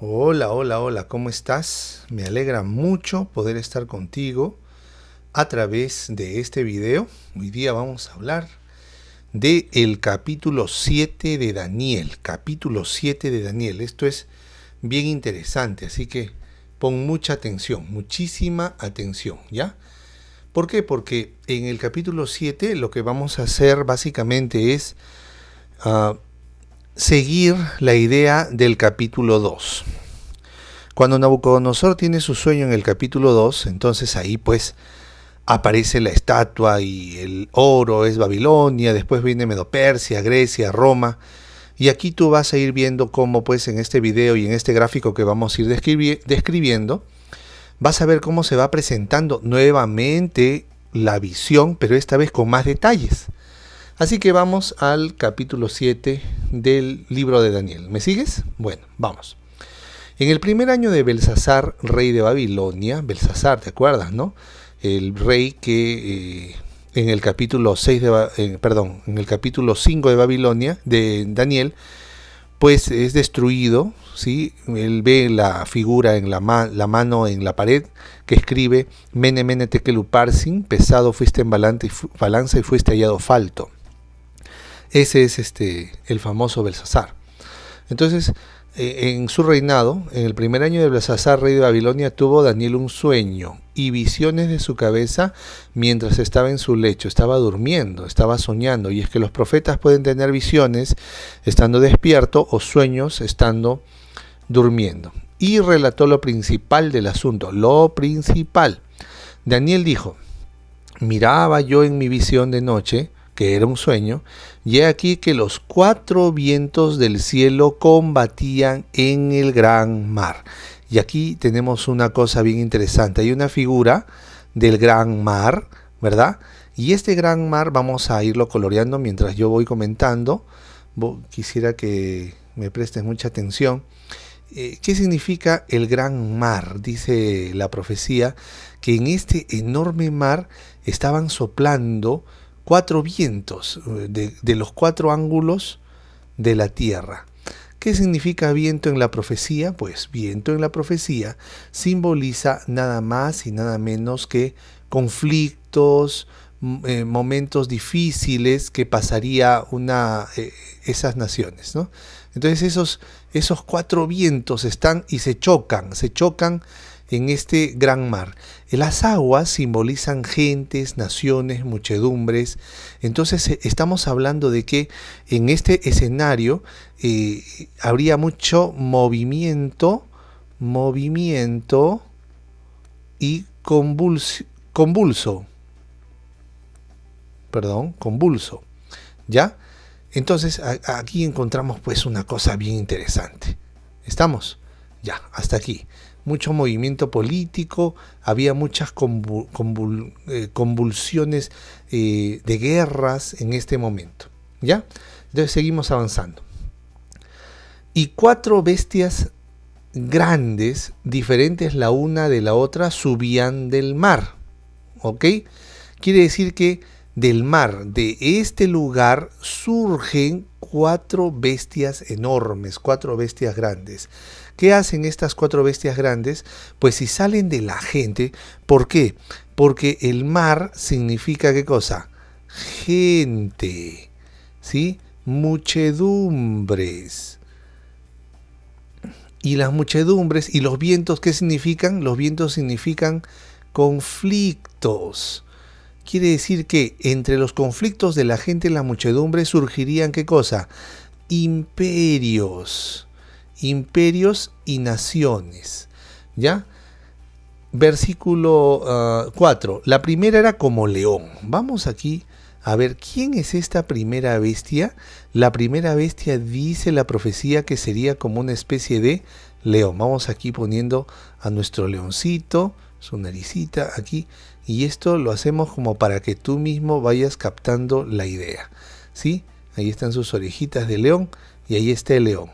Hola, hola, hola, ¿cómo estás? Me alegra mucho poder estar contigo a través de este video. Hoy día vamos a hablar de el capítulo 7 de Daniel. Capítulo 7 de Daniel. Esto es bien interesante, así que pon mucha atención, muchísima atención, ¿ya? ¿Por qué? Porque en el capítulo 7 lo que vamos a hacer básicamente es uh, seguir la idea del capítulo 2. Cuando Nabucodonosor tiene su sueño en el capítulo 2, entonces ahí pues aparece la estatua y el oro es Babilonia, después viene Medo-Persia, Grecia, Roma, y aquí tú vas a ir viendo cómo pues en este video y en este gráfico que vamos a ir describiendo, vas a ver cómo se va presentando nuevamente la visión, pero esta vez con más detalles. Así que vamos al capítulo 7 del libro de Daniel. ¿Me sigues? Bueno, vamos. En el primer año de Belsasar, rey de Babilonia, Belsasar, ¿te acuerdas, no? El rey que en el capítulo 6 en el capítulo 5 de Babilonia, de Daniel, pues es destruido, ¿sí? Él ve la figura en la mano en la pared que escribe Mene Mene Tekel Upharsin, pesado fuiste en balanza y fuiste hallado falto. Ese es el famoso Belsasar. Entonces, en su reinado, en el primer año de Belsasar, rey de Babilonia, tuvo Daniel un sueño y visiones de su cabeza mientras estaba en su lecho, estaba durmiendo, estaba soñando. Y es que los profetas pueden tener visiones estando despierto o sueños estando durmiendo. Y relató lo principal del asunto, lo principal. Daniel dijo, miraba yo en mi visión de noche, que era un sueño, y he aquí que los cuatro vientos del cielo combatían en el gran mar. Y aquí tenemos una cosa bien interesante. Hay una figura del gran mar, ¿verdad? Y este gran mar vamos a irlo coloreando mientras yo voy comentando. Quisiera que me prestes mucha atención. ¿Qué significa el gran mar? Dice la profecía que en este enorme mar estaban soplando cuatro vientos de los cuatro ángulos de la tierra. ¿Qué significa viento en la profecía? Pues viento en la profecía simboliza nada más y nada menos que conflictos, momentos difíciles que pasaría esas naciones, ¿no? Entonces esos cuatro vientos están y se chocan en este gran mar. Las aguas simbolizan gentes, naciones, muchedumbres. Entonces estamos hablando de que en este escenario habría mucho movimiento y convulso, ¿ya? Entonces aquí encontramos pues una cosa bien interesante. ¿Estamos? Ya, hasta aquí. Mucho movimiento político, había muchas convulsiones de guerras en este momento. ¿Ya? Entonces seguimos avanzando. Y cuatro bestias grandes, diferentes la una de la otra, subían del mar. ¿Ok? Quiere decir que del mar, de este lugar, surgen cuatro bestias enormes, cuatro bestias grandes. ¿Qué hacen estas cuatro bestias grandes? Pues si salen de la gente, ¿por qué? Porque el mar significa ¿qué cosa? Gente, ¿sí? Muchedumbres. Y las muchedumbres y los vientos, ¿qué significan? Los vientos significan conflictos. Quiere decir que entre los conflictos de la gente y la muchedumbre surgirían ¿qué cosa? Imperios y naciones. ¿Ya? Versículo 4. La primera era como león. Vamos aquí a ver quién es esta primera bestia. La primera bestia dice la profecía que sería como una especie de león. Vamos aquí poniendo a nuestro leoncito, su naricita aquí. Y esto lo hacemos como para que tú mismo vayas captando la idea. ¿Sí? Ahí están sus orejitas de león y ahí está el león.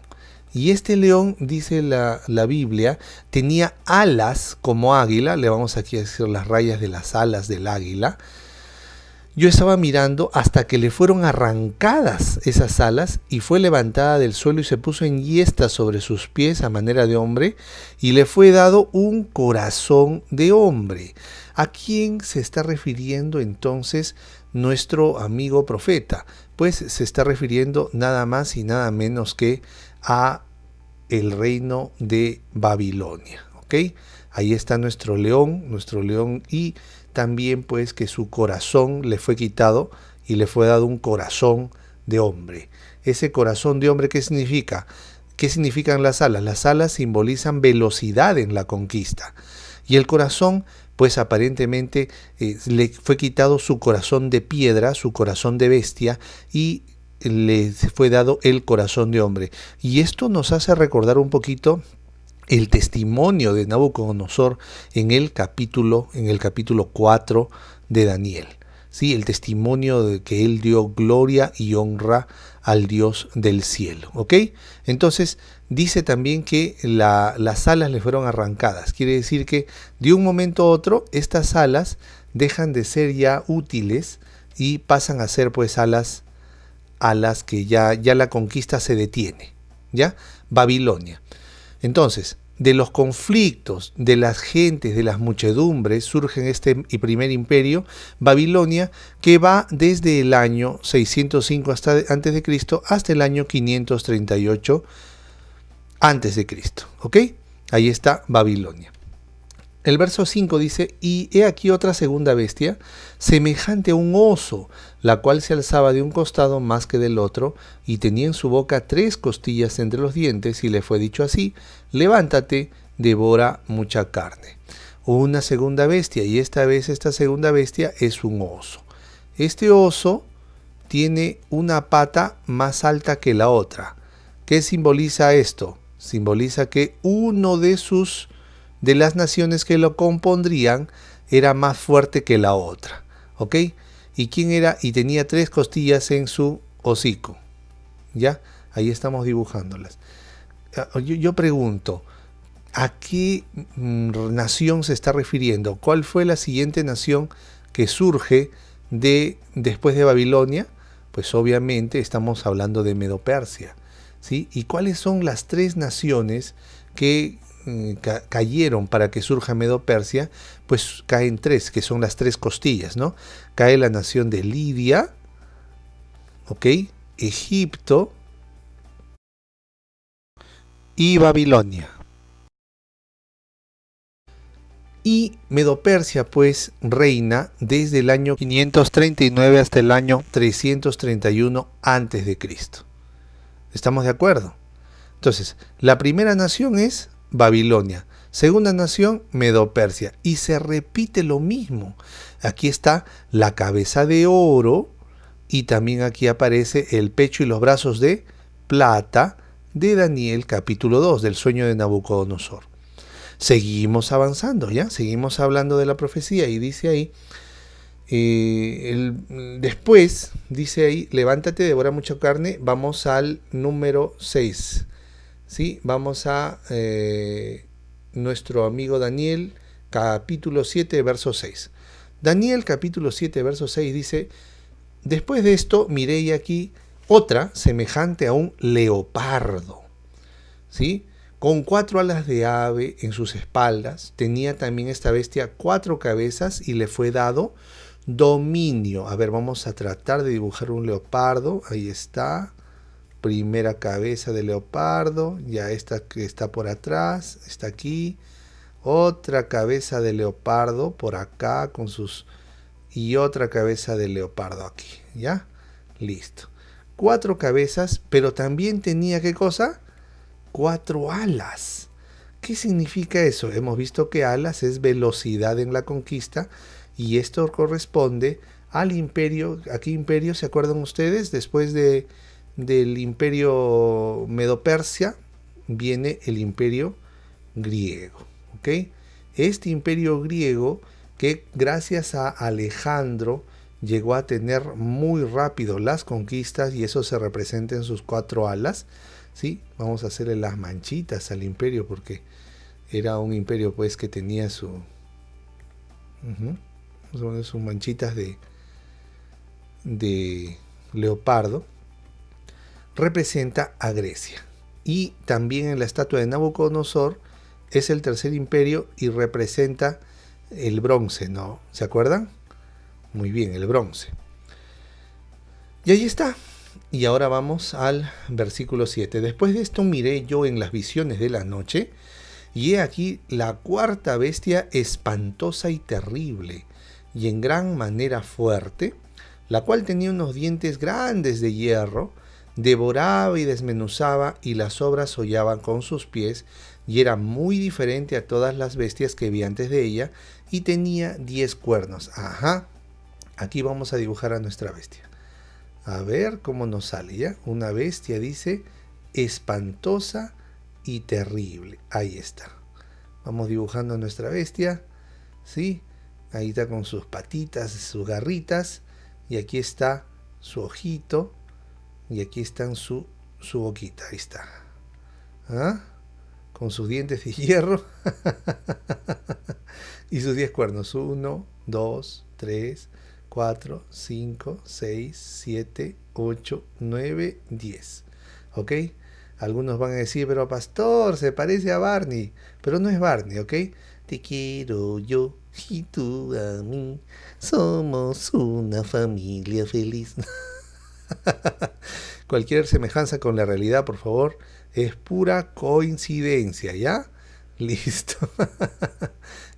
Y este león, dice la Biblia, tenía alas como águila. Le vamos aquí a decir las rayas de las alas del águila. Yo estaba mirando hasta que le fueron arrancadas esas alas y fue levantada del suelo y se puso enhiesta sobre sus pies a manera de hombre y le fue dado un corazón de hombre. ¿A quién se está refiriendo entonces nuestro amigo profeta? Pues se está refiriendo nada más y nada menos que a el reino de Babilonia, ¿ok? Ahí está nuestro león, y también pues que su corazón le fue quitado y le fue dado un corazón de hombre. Ese corazón de hombre, ¿qué significa? ¿Qué significan las alas? Las alas simbolizan velocidad en la conquista. Y el corazón, pues aparentemente le fue quitado su corazón de piedra, su corazón de bestia, y le fue dado el corazón de hombre. Y esto nos hace recordar un poquito el testimonio de Nabucodonosor en el capítulo 4 de Daniel. ¿Sí? El testimonio de que él dio gloria y honra al Dios del cielo. ¿Ok? Entonces dice también que las alas le fueron arrancadas. Quiere decir que de un momento a otro estas alas dejan de ser ya útiles y pasan a ser pues alas que ya la conquista se detiene. ¿Ya? Babilonia. Entonces, de los conflictos, de las gentes, de las muchedumbres, surge este primer imperio, Babilonia, que va desde el año 605 antes de Cristo hasta el año 538 antes de Cristo. ¿Ok? Ahí está Babilonia. El verso 5 dice, y he aquí otra segunda bestia, semejante a un oso, la cual se alzaba de un costado más que del otro, y tenía en su boca 3 costillas entre los dientes, y le fue dicho así, levántate, devora mucha carne. Una segunda bestia, y esta vez esta segunda bestia es un oso. Este oso tiene una pata más alta que la otra. ¿Qué simboliza esto? Simboliza que uno de las naciones que lo compondrían era más fuerte que la otra, ¿ok? ¿Y quién era? Y tenía 3 costillas en su hocico, ¿ya? Ahí estamos dibujándolas. Yo pregunto, ¿a qué nación se está refiriendo? ¿Cuál fue la siguiente nación que surge después de Babilonia? Pues obviamente estamos hablando de Medo-Persia, ¿sí? ¿Y cuáles son las 3 naciones que cayeron para que surja Medo-Persia? Pues caen 3, que son las 3 costillas, ¿no? Cae la nación de Lidia, ¿ok? Egipto y Babilonia. Y Medo-Persia pues reina desde el año 539 hasta el año 331 antes de Cristo. ¿Estamos de acuerdo? Entonces, la primera nación es Babilonia, segunda nación Medo-Persia, y se repite lo mismo. Aquí está la cabeza de oro y también aquí aparece el pecho y los brazos de plata de Daniel capítulo 2 del sueño de Nabucodonosor. Seguimos avanzando, ¿ya? Seguimos hablando de la profecía y dice ahí, después dice ahí, levántate, devora mucha carne. Vamos al número 6. ¿Sí? Vamos a nuestro amigo Daniel, capítulo 7, verso 6. Daniel, capítulo 7, verso 6 dice, después de esto miré y aquí otra semejante a un leopardo, ¿sí? Con 4 alas de ave en sus espaldas. Tenía también esta bestia 4 cabezas y le fue dado dominio. A ver, vamos a tratar de dibujar un leopardo. Ahí está. Primera cabeza de leopardo, ya esta que está por atrás, está aquí, otra cabeza de leopardo por acá con y otra cabeza de leopardo aquí, ¿ya? Listo. 4 cabezas, pero también tenía, ¿qué cosa? 4 alas. ¿Qué significa eso? Hemos visto que alas es velocidad en la conquista y esto corresponde al imperio. ¿A qué imperio se acuerdan ustedes? Después del imperio Medo-Persia viene el imperio griego, ¿ok? Este imperio griego que gracias a Alejandro llegó a tener muy rápido las conquistas y eso se representa en sus 4 alas, ¿sí? Vamos a hacerle las manchitas al imperio porque era un imperio pues que tenía vamos a poner sus manchitas de leopardo representa a Grecia. Y también en la estatua de Nabucodonosor es el tercer imperio y representa el bronce, ¿no? ¿Se acuerdan? Muy bien, el bronce. Y ahí está. Y ahora vamos al versículo 7. Después de esto miré yo en las visiones de la noche, y he aquí la cuarta bestia espantosa y terrible, y en gran manera fuerte, la cual tenía unos dientes grandes de hierro, devoraba y desmenuzaba, y las sobras hollaban con sus pies, y era muy diferente a todas las bestias que vi antes de ella, y tenía 10 cuernos. Ajá, aquí vamos a dibujar a nuestra bestia. A ver cómo nos sale ya. Una bestia, dice, espantosa y terrible. Ahí está. Vamos dibujando a nuestra bestia. ¿Sí? Ahí está con sus patitas, sus garritas. Y aquí está su ojito. Y aquí está su boquita. Ahí está. ¿Ah? Con sus dientes de hierro. Y sus 10 cuernos. 1, 2, 3, 4, 5, 6, 7, 8, 9, 10. ¿Ok? Algunos van a decir, pero pastor, se parece a Barney. Pero no es Barney, ¿ok? Te quiero yo y tú a mí. Somos una familia feliz. Cualquier semejanza con la realidad, por favor, es pura coincidencia, ¿ya? Listo.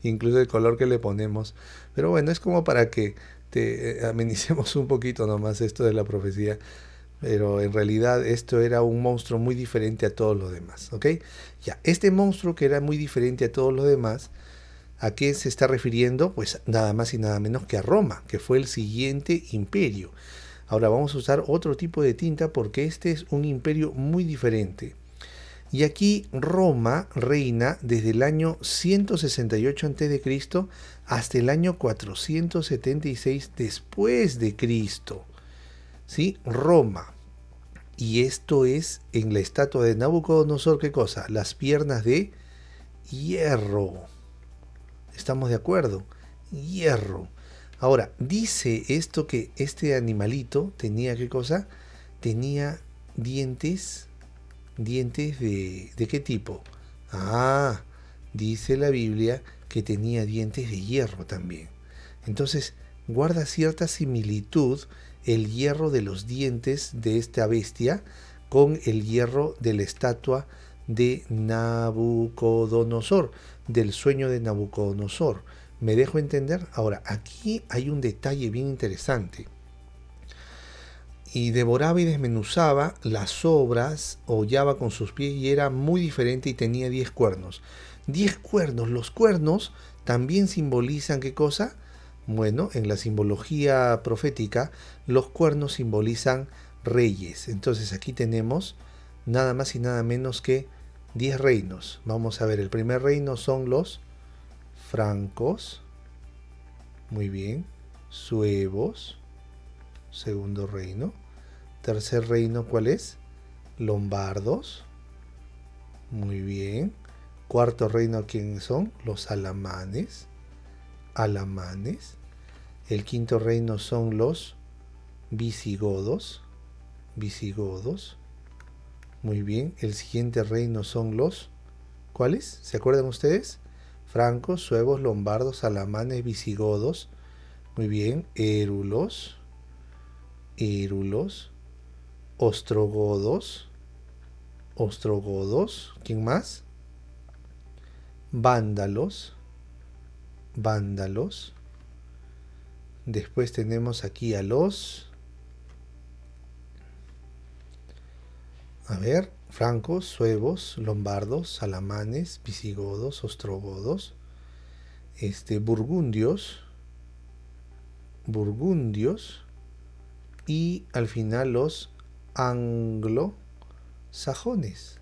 Incluso el color que le ponemos. Pero bueno, es como para que te amenicemos un poquito nomás esto de la profecía. Pero en realidad esto era un monstruo muy diferente a todos los demás, ¿ok? Ya, este monstruo que era muy diferente a todos los demás, ¿a qué se está refiriendo? Pues nada más y nada menos que a Roma, que fue el siguiente imperio. Ahora vamos a usar otro tipo de tinta porque este es un imperio muy diferente. Y aquí Roma reina desde el año 168 a.C. hasta el año 476 después de Cristo. ¿Sí? Roma. Y esto es en la estatua de Nabucodonosor, ¿qué cosa? Las piernas de hierro. ¿Estamos de acuerdo? Hierro. Ahora, dice esto que este animalito tenía, ¿qué cosa? Tenía dientes. ¿Dientes de qué tipo? Ah, dice la Biblia que tenía dientes de hierro también. Entonces, guarda cierta similitud el hierro de los dientes de esta bestia con el hierro de la estatua de Nabucodonosor, del sueño de Nabucodonosor. ¿Me dejo entender? Ahora, aquí hay un detalle bien interesante. Y devoraba y desmenuzaba las sobras, hollaba con sus pies y era muy diferente y tenía 10 cuernos. 10 cuernos. Los cuernos también simbolizan ¿qué cosa? Bueno, en la simbología profética, los cuernos simbolizan reyes. Entonces aquí tenemos nada más y nada menos que 10 reinos. Vamos a ver, el primer reino son los francos. Muy bien. Suevos. Segundo reino. Tercer reino, ¿cuál es? Lombardos. Muy bien. Cuarto reino, ¿quiénes son? Los alamanes. Alamanes. El quinto reino son los visigodos. Visigodos. Muy bien. El siguiente reino son los... ¿Cuáles? ¿Se acuerdan ustedes? Francos, suevos, lombardos, alamanes, visigodos. Muy bien. Érulos. Érulos. Ostrogodos. Ostrogodos. ¿Quién más? Vándalos. Vándalos. Después tenemos aquí a los... A ver, francos, suevos, lombardos, alamanes, visigodos, ostrogodos, burgundios, burgundios y al final los anglosajones.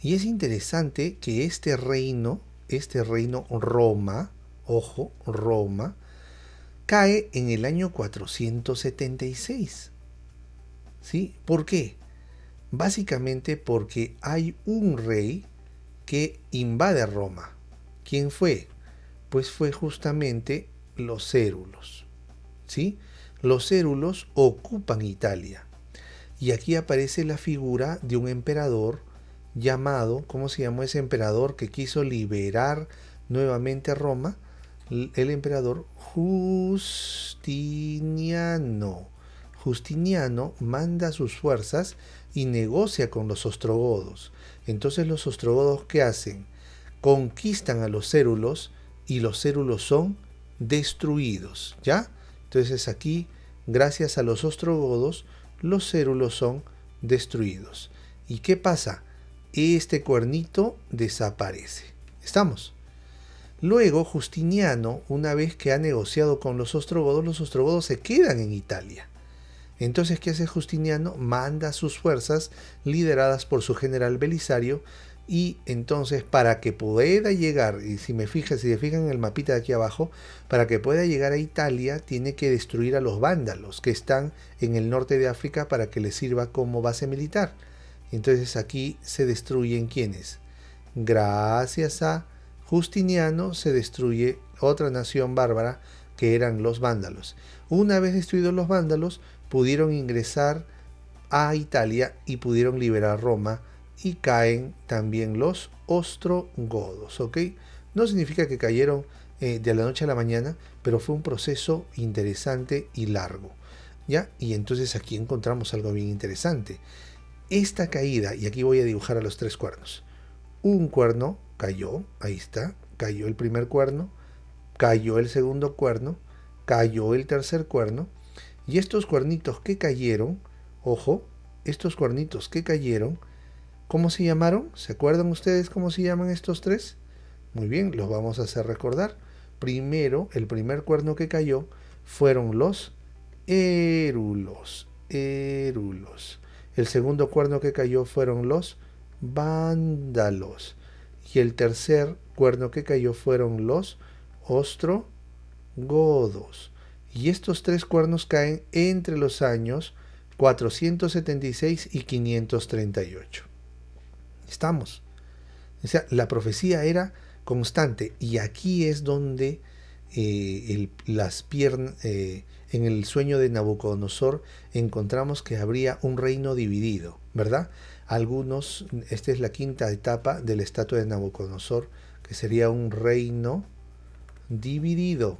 Y es interesante que este reino Roma, ojo, Roma, cae en el año 476. ¿Sí? ¿Por qué? Básicamente porque hay un rey que invade Roma. ¿Quién fue? Pues fue justamente los érulos. ¿sí? Los érulos ocupan Italia. Y aquí aparece la figura de un emperador llamado, ¿cómo se llamó ese emperador que quiso liberar nuevamente a Roma? El emperador Justiniano. Justiniano manda sus fuerzas y negocia con los ostrogodos. Entonces los ostrogodos, ¿qué hacen? Conquistan a los érulos y los érulos son destruidos, ¿ya? Entonces aquí, gracias a los ostrogodos, los érulos son destruidos. ¿Y qué pasa? Este cuernito desaparece. ¿Estamos? Luego Justiniano, una vez que ha negociado con los ostrogodos se quedan en Italia. Entonces, ¿qué hace Justiniano? Manda sus fuerzas, lideradas por su general Belisario, y entonces para que pueda llegar, y si se fijan en el mapita de aquí abajo, para que pueda llegar a Italia, tiene que destruir a los vándalos que están en el norte de África para que les sirva como base militar. Entonces aquí se destruyen ¿quiénes? Gracias a Justiniano se destruye otra nación bárbara que eran los vándalos. Una vez destruidos los vándalos, pudieron ingresar a Italia y pudieron liberar Roma, y caen también los ostrogodos, ¿ok? No significa que cayeron de la noche a la mañana, pero fue un proceso interesante y largo, ¿ya? Y entonces aquí encontramos algo bien interesante. Esta caída, y aquí voy a dibujar a los tres cuernos. Un cuerno cayó, ahí está, cayó el primer cuerno, cayó el segundo cuerno, cayó el tercer cuerno, y estos cuernitos que cayeron, ojo, estos cuernitos que cayeron, ¿cómo se llamaron? ¿Se acuerdan ustedes cómo se llaman estos tres? Muy bien, los vamos a hacer recordar. Primero, el primer cuerno que cayó fueron los érulos. El segundo cuerno que cayó fueron los vándalos. Y el tercer cuerno que cayó fueron los ostrogodos. Y estos tres cuernos caen entre los años 476 y 538. Estamos. O sea, la profecía era constante. Y aquí es donde en el sueño de Nabucodonosor encontramos que habría un reino dividido, ¿verdad? Esta es la quinta etapa de la estatua de Nabucodonosor, que sería un reino dividido.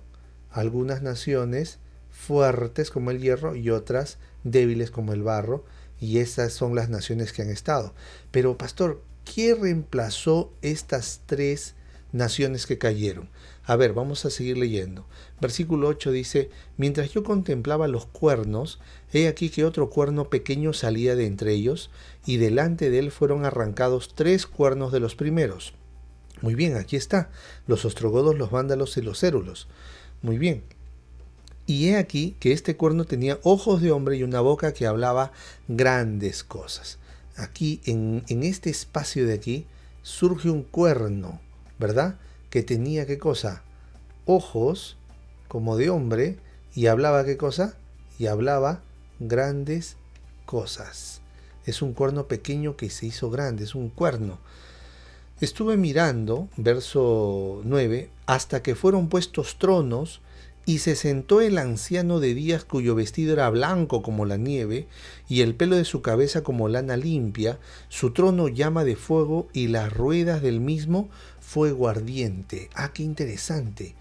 Algunas naciones fuertes como el hierro y otras débiles como el barro, y esas son las naciones que han estado. Pero, pastor, ¿qué reemplazó estas tres naciones que cayeron? A ver, vamos a seguir leyendo. Versículo 8 dice: mientras yo contemplaba los cuernos, he aquí que otro cuerno pequeño salía de entre ellos, y delante de él fueron arrancados tres cuernos de los primeros. Muy bien, aquí está, los ostrogodos, los vándalos y los érulos. Muy bien. Y he aquí que este cuerno tenía ojos de hombre y una boca que hablaba grandes cosas. Aquí, en este espacio de aquí, surge un cuerno, ¿verdad? Que tenía, ¿qué cosa? Ojos como de hombre, y hablaba, ¿qué cosa? Y hablaba grandes cosas. Es un cuerno pequeño que se hizo grande, es un cuerno. Estuve mirando, verso 9, hasta que fueron puestos tronos, y se sentó el anciano de días, cuyo vestido era blanco como la nieve, y el pelo de su cabeza como lana limpia, su trono llama de fuego, y las ruedas del mismo fuego ardiente. ¡Ah, qué interesante!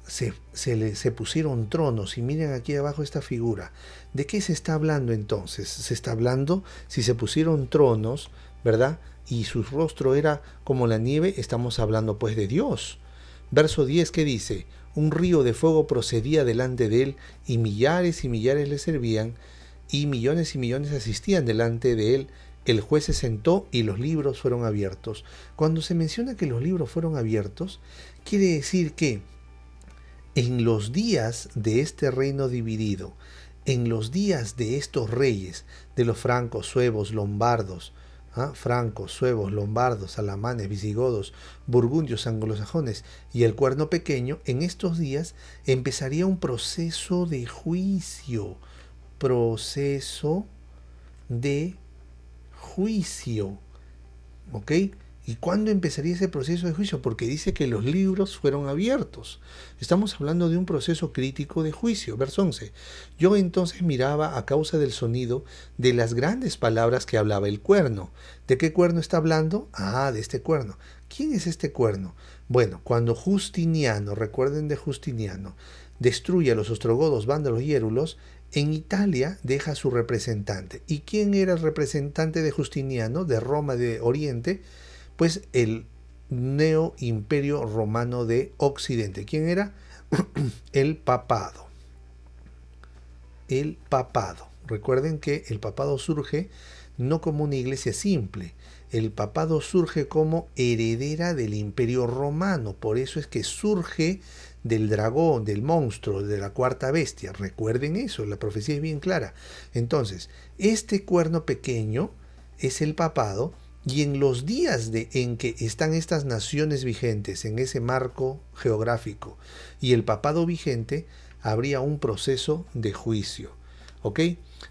Se pusieron tronos, y miren aquí abajo esta figura. ¿De qué se está hablando entonces? Se está hablando, si se pusieron tronos, ¿verdad? Y su rostro era como la nieve, estamos hablando pues de Dios. Verso 10, ¿qué dice? Un río de fuego procedía delante de él, y millares le servían, y millones asistían delante de él. El juez se sentó y los libros fueron abiertos. Cuando se menciona que los libros fueron abiertos, quiere decir que en los días de este reino dividido, en los días de estos reyes, de los francos, suevos, lombardos, francos, suevos, lombardos, alamanes, visigodos, burgundios, anglosajones y el cuerno pequeño, en estos días empezaría un proceso de juicio. ¿Ok? ¿Y cuándo empezaría ese proceso de juicio? Porque dice que los libros fueron abiertos. Estamos hablando de un proceso crítico de juicio. Verso 11. Yo entonces miraba a causa del sonido de las grandes palabras que hablaba el cuerno. ¿De qué cuerno está hablando? Ah, de este cuerno. ¿Quién es este cuerno? Bueno, cuando Justiniano, recuerden de Justiniano, destruye a los ostrogodos, vándalos y érulos, en Italia deja a su representante. ¿Y quién era el representante de Justiniano, de Roma de Oriente? Pues el Neo Imperio Romano de Occidente. ¿Quién era? El papado. El papado. Recuerden que el papado surge no como una iglesia simple. El papado surge como heredera del Imperio Romano. Por eso es que surge del dragón, del monstruo, de la cuarta bestia. Recuerden eso, la profecía es bien clara. Entonces, este cuerno pequeño es el papado, y en los días en que están estas naciones vigentes, en ese marco geográfico, y el papado vigente, habría un proceso de juicio. ¿Ok?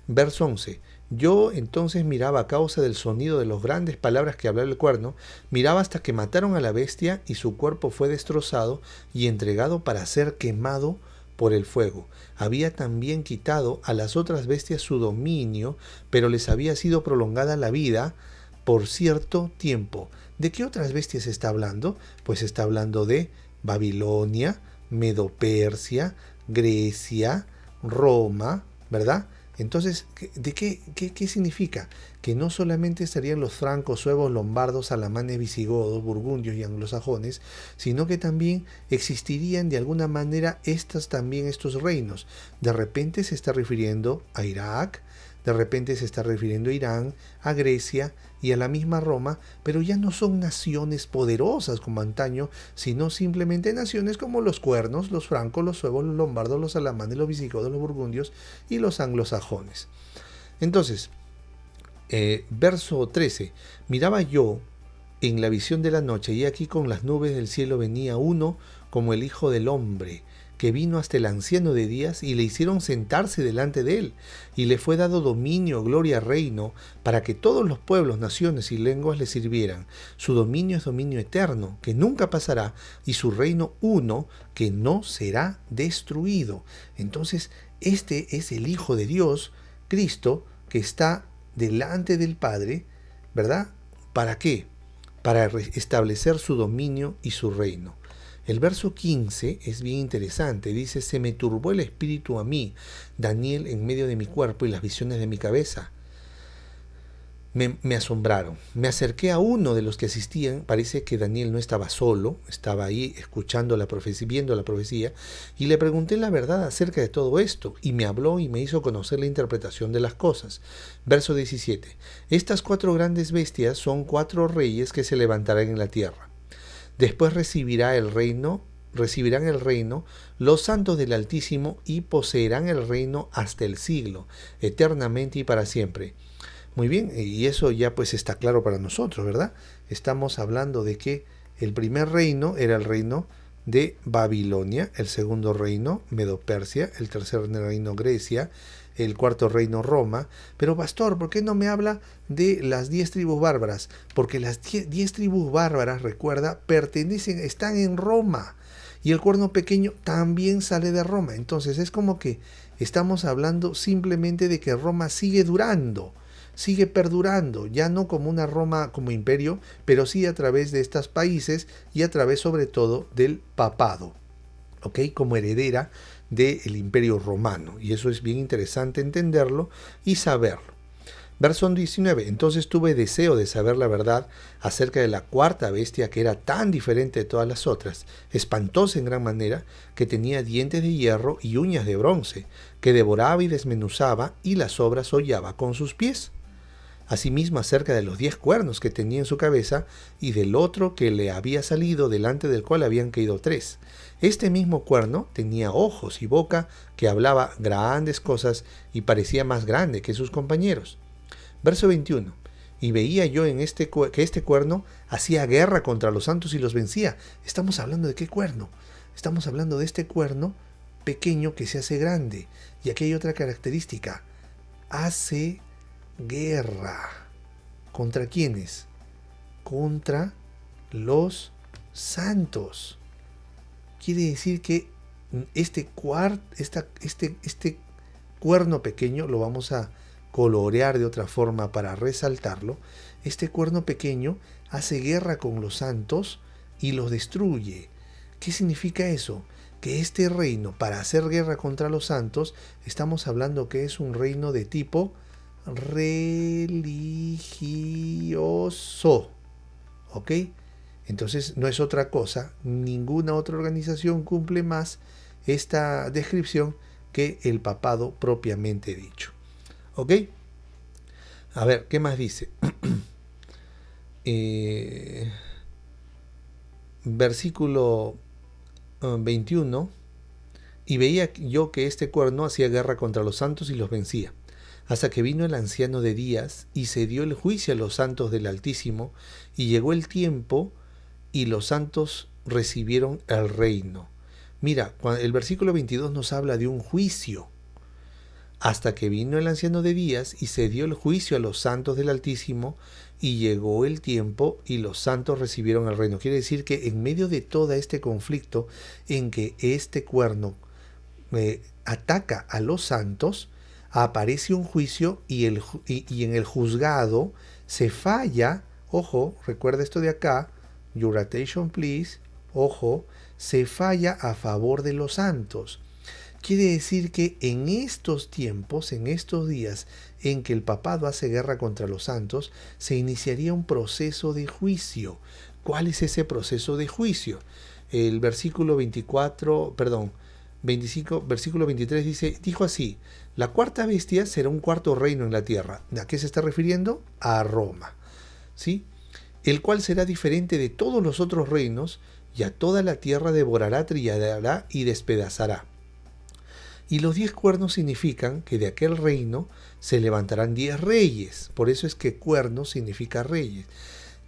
Verso 11. Yo entonces miraba a causa del sonido de las grandes palabras que hablaba el cuerno, miraba hasta que mataron a la bestia y su cuerpo fue destrozado y entregado para ser quemado por el fuego. Había también quitado a las otras bestias su dominio, pero les había sido prolongada la vida por cierto tiempo. ¿De qué otras bestias está hablando? Pues está hablando de Babilonia, Medo-Persia, Grecia, Roma, ¿verdad? Entonces, ¿de qué significa? Que no solamente estarían los francos, suevos, lombardos, alamanes, visigodos, burgundios y anglosajones, sino que también existirían de alguna manera estos reinos. De repente se está refiriendo a Irak, de repente se está refiriendo a Irán, a Grecia y a la misma Roma, pero ya no son naciones poderosas como antaño, sino simplemente naciones como los cuernos, los francos, los suevos, los lombardos, los alamanes, los visigodos, los burgundios y los anglosajones. Entonces, verso 13, miraba yo en la visión de la noche, y aquí con las nubes del cielo venía uno como el Hijo del Hombre, que vino hasta el anciano de días y le hicieron sentarse delante de él, y le fue dado dominio, gloria, reino, para que todos los pueblos, naciones y lenguas le sirvieran. Su dominio es dominio eterno, que nunca pasará, y su reino uno, que no será destruido. Entonces, este es el Hijo de Dios, Cristo, que está delante del Padre, ¿verdad? ¿Para qué? Para establecer su dominio y su reino. El verso 15 es bien interesante. Dice, se me turbó el espíritu a mí, Daniel, en medio de mi cuerpo, y las visiones de mi cabeza me asombraron. Me acerqué a uno de los que asistían. Parece que Daniel no estaba solo, estaba ahí escuchando la profecía, viendo la profecía, y le pregunté la verdad acerca de todo esto, y me habló y me hizo conocer la interpretación de las cosas. Verso 17. Estas 4 grandes bestias son 4 reyes que se levantarán en la tierra. Después recibirán el reino los santos del Altísimo, y poseerán el reino hasta el siglo, eternamente y para siempre. Muy bien, y eso ya pues está claro para nosotros, ¿verdad? Estamos hablando de que el primer reino era el reino de Babilonia, el segundo reino Medo-Persia, el tercer reino Grecia, el cuarto reino Roma. Pero pastor, ¿por qué no me habla de las 10 tribus bárbaras? Porque las 10 tribus bárbaras, recuerda, están en Roma, y el cuerno pequeño también sale de Roma. Entonces es como que estamos hablando simplemente de que Roma sigue durando, sigue perdurando, ya no como una Roma como imperio, pero sí a través de estos países y a través sobre todo del papado, ¿ok? Como heredera del imperio romano. Y eso es bien interesante entenderlo y saberlo. Verso 19. Entonces tuve deseo de saber la verdad acerca de la cuarta bestia, que era tan diferente de todas las otras, espantosa en gran manera, que tenía dientes de hierro y uñas de bronce, que devoraba y desmenuzaba, y las obras hollaba con sus pies. Asimismo acerca de los 10 cuernos que tenía en su cabeza, y del otro que le había salido, delante del cual habían caído 3. Este mismo cuerno tenía ojos y boca, que hablaba grandes cosas y parecía más grande que sus compañeros. Verso 21. Y veía yo que este cuerno hacía guerra contra los santos y los vencía. Estamos hablando de qué cuerno. Estamos hablando de este cuerno pequeño que se hace grande. Y aquí hay otra característica. Hace guerra. ¿Contra quiénes? Contra los santos. Quiere decir que este cuerno pequeño lo vamos a colorear de otra forma para resaltarlo. Este cuerno pequeño hace guerra con los santos y los destruye. ¿Qué significa eso? Que este reino, para hacer guerra contra los santos, estamos hablando que es un reino de tipo religioso. ¿Ok? Entonces no es otra cosa, ninguna otra organización cumple más esta descripción que el papado propiamente dicho. ¿Ok? A ver, ¿qué más dice? Versículo 21. Y veía yo que este cuerno hacía guerra contra los santos y los vencía, hasta que vino el anciano de días y se dio el juicio a los santos del Altísimo, y llegó el tiempo y los santos recibieron el reino. Mira, el versículo 22 nos habla de un juicio. Hasta que vino el anciano de días y se dio el juicio a los santos del Altísimo, y llegó el tiempo y los santos recibieron el reino. Quiere decir que en medio de todo este conflicto en que este cuerno ataca a los santos, aparece un juicio y en el juzgado se falla. Ojo, recuerda esto de acá, your attention please, ojo, se falla a favor de los santos. Quiere decir que en estos tiempos, en estos días en que el papado hace guerra contra los santos, se iniciaría un proceso de juicio. ¿Cuál es ese proceso de juicio? El versículo 25, versículo 23 dice, dijo así: la cuarta bestia será un cuarto reino en la tierra. ¿A qué se está refiriendo? A Roma, ¿sí? El cual será diferente de todos los otros reinos, y a toda la tierra devorará, trillará y despedazará. Y los 10 cuernos significan que de aquel reino se levantarán 10 reyes. Por eso es que cuerno significa reyes.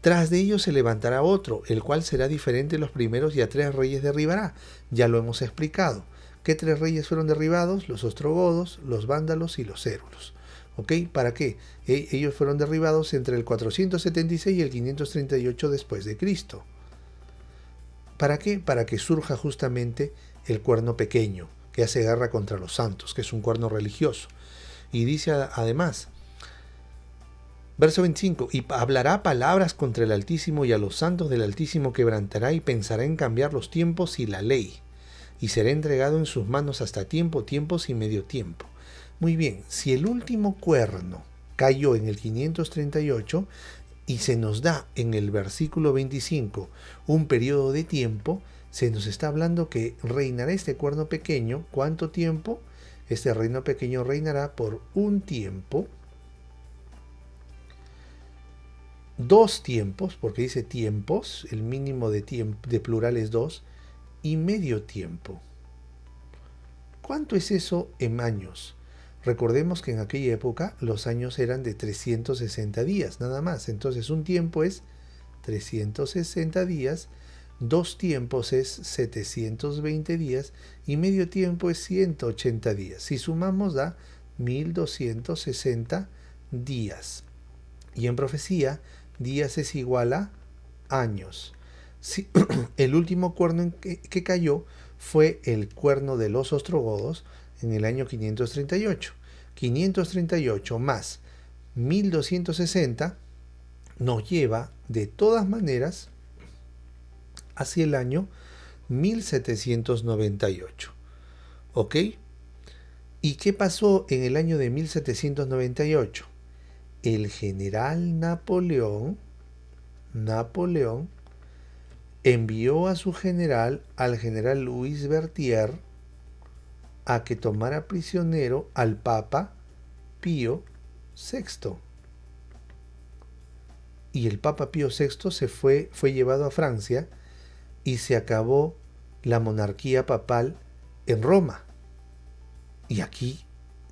Tras de ellos se levantará otro, el cual será diferente de los primeros, y a 3 reyes derribará. Ya lo hemos explicado. ¿Qué 3 reyes fueron derribados? Los ostrogodos, los vándalos y los érulos. ¿Ok? ¿Para qué? Ellos fueron derribados entre el 476 y el 538 después de Cristo. ¿Para qué? Para que surja justamente el cuerno pequeño, que hace guerra contra los santos, que es un cuerno religioso. Y dice además, verso 25, y hablará palabras contra el Altísimo, y a los santos del Altísimo quebrantará, y pensará en cambiar los tiempos y la ley, y será entregado en sus manos hasta tiempo, tiempos y medio tiempo. Muy bien, si el último cuerno cayó en el 538, y se nos da en el versículo 25 un periodo de tiempo, se nos está hablando que reinará este cuerno pequeño. ¿Cuánto tiempo? Este reino pequeño reinará por un tiempo, 2 tiempos, porque dice tiempos, el mínimo de plural es 2, y medio tiempo. ¿Cuánto es eso en años? Recordemos que en aquella época los años eran de 360 días, nada más. Entonces un tiempo es 360 días, 2 tiempos es 720 días y medio tiempo es 180 días. Si sumamos da 1260 días. Y en profecía, días es igual a años. Sí, el último cuerno que cayó fue el cuerno de los ostrogodos en el año 538. 538 más 1260 nos lleva de todas maneras hacia el año 1798. ¿Ok? ¿Y qué pasó en el año de 1798? El general Napoleón envió a su general, al general Louis Berthier, a que tomara prisionero al Papa Pío VI. Y el Papa Pío VI fue llevado a Francia y se acabó la monarquía papal en Roma. Y aquí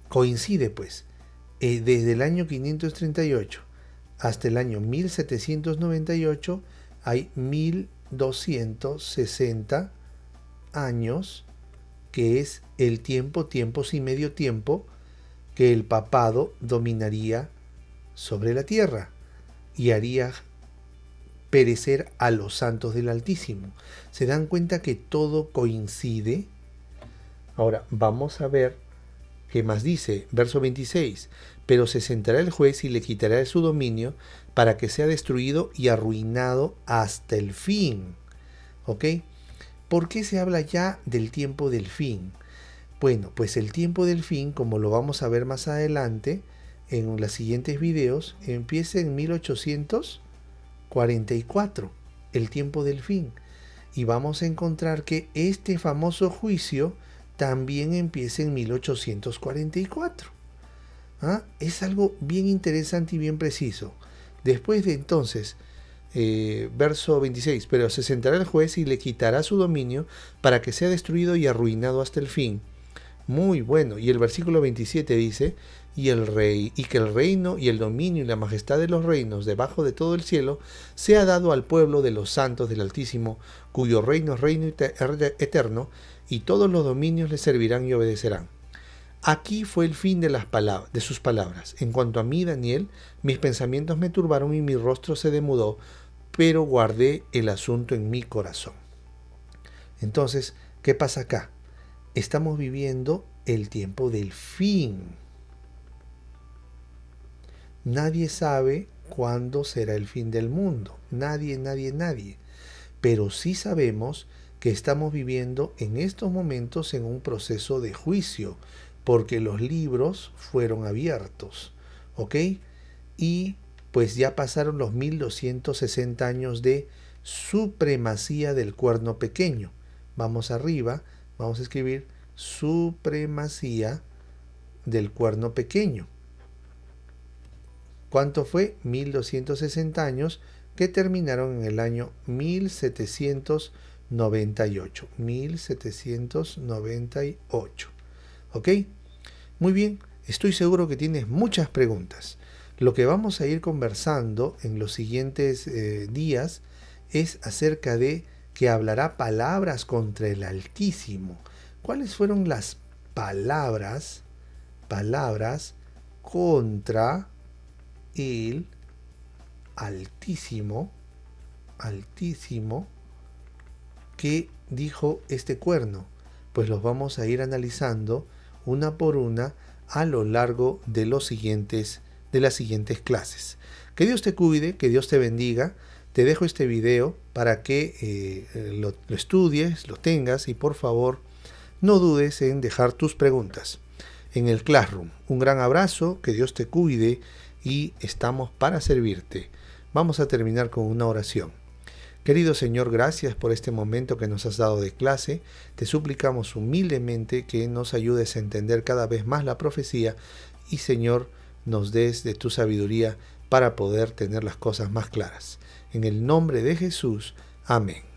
coincide pues, desde el año 538 hasta el año 1798 hay 1260 años, que es el tiempo, tiempos y medio tiempo que el papado dominaría sobre la tierra y haría perecer a los santos del Altísimo. ¿Se dan cuenta que todo coincide? Ahora, vamos a ver qué más dice. Verso 26. Pero se sentará el juez y le quitará de su dominio para que sea destruido y arruinado hasta el fin. ¿Ok? ¿Por qué se habla ya del tiempo del fin? Bueno, pues el tiempo del fin, como lo vamos a ver más adelante en los siguientes videos, empieza en 1844, el tiempo del fin. Y vamos a encontrar que este famoso juicio también empieza en 1844. Es algo bien interesante y bien preciso. Después de entonces, verso 26, pero se sentará el juez y le quitará su dominio para que sea destruido y arruinado hasta el fin. Muy bueno. Y el versículo 27 dice, y que el reino y el dominio y la majestad de los reinos debajo de todo el cielo sea dado al pueblo de los santos del Altísimo, cuyo reino es reino eterno, y todos los dominios le servirán y obedecerán. Aquí fue el fin de sus palabras. En cuanto a mí, Daniel, mis pensamientos me turbaron y mi rostro se demudó, pero guardé el asunto en mi corazón. Entonces, ¿qué pasa acá? Estamos viviendo el tiempo del fin. Nadie sabe cuándo será el fin del mundo. Nadie. Pero sí sabemos que estamos viviendo en estos momentos en un proceso de juicio, porque los libros fueron abiertos, ¿ok? Y pues ya pasaron los 1260 años de supremacía del cuerno pequeño. Vamos arriba, vamos a escribir supremacía del cuerno pequeño. ¿Cuánto fue? 1260 años que terminaron en el año 1798. 1798. ¿Ok? Muy bien, estoy seguro que tienes muchas preguntas. Lo que vamos a ir conversando en los siguientes días es acerca de que hablará palabras contra el Altísimo. ¿Cuáles fueron las palabras contra el Altísimo que dijo este cuerno? Pues los vamos a ir analizando una por una a lo largo de las siguientes clases. Que Dios te cuide, que Dios te bendiga. Te dejo este video para que lo estudies, lo tengas y por favor no dudes en dejar tus preguntas en el Classroom. Un gran abrazo, que Dios te cuide y estamos para servirte. Vamos a terminar con una oración. Querido Señor, gracias por este momento que nos has dado de clase. Te suplicamos humildemente que nos ayudes a entender cada vez más la profecía y, Señor, nos des de tu sabiduría para poder tener las cosas más claras. En el nombre de Jesús. Amén.